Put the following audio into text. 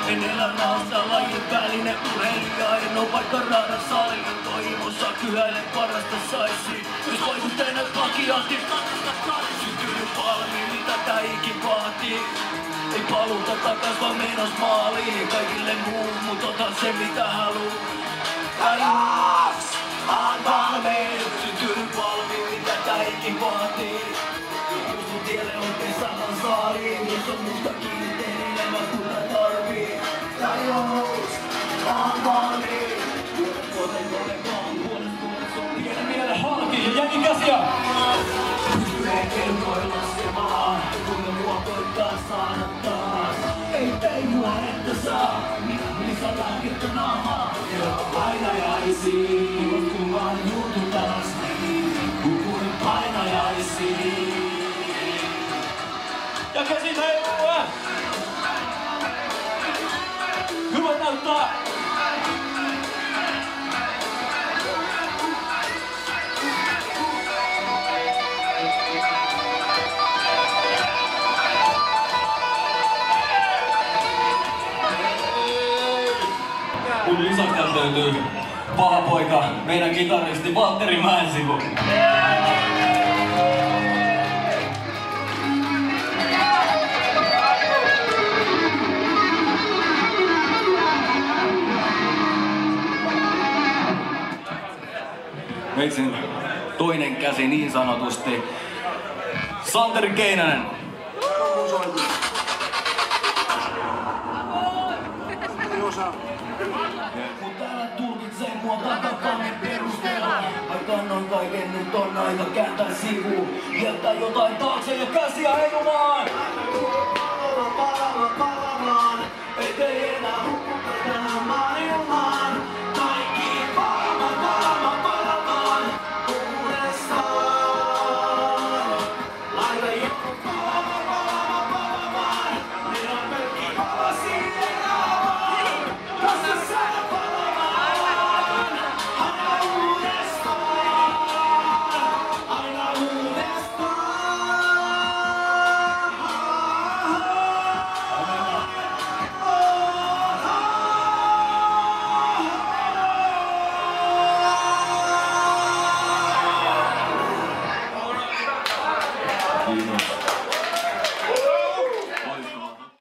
En elä maasta lajin välinen urheilija. En oo vaikka raadan salin toivossa kyhäilen parasta saisi. Jos vaikutteena pakiasti syntynyt valmiin, mitä tää ikin vaatii. Ei paluuta takas vaan menos maaliin. Kaikille muu, mut otan se mitä haluu. Ajax! Aan valmiin, syntynyt valmiin, mitä tää ikin vaatii. Jos mun tielle oikein saman saaliin, jos on musta kiinni, teen enemmän kuin mä tarvii. Ajax! Aan valmiin. Vuoden puolesta on pienen mielen halki ja jätin käsiä! Pystyneen kelkoilla laskemaan, kuinka mua koittaa saada taas. Ei mua että saa, lisälääkettä naamaa. Painajaisiin, kun vaan juutu taas, kukuin painajaisiin. Ja käsit heilua! Hyvä näyttää! Mun lisäksi löytyy paha poika, meidän kitaristi Valtteri Mäensivu. Veitsin toinen käsi niin sanotusti. Santeri Keinänen. Mut älä tulkitsee mua takakannen perusteella. Mä kannan kaiken, nyt on aika kääntää sivuun. Jättää jotain taakse ja käsiä heilumaan.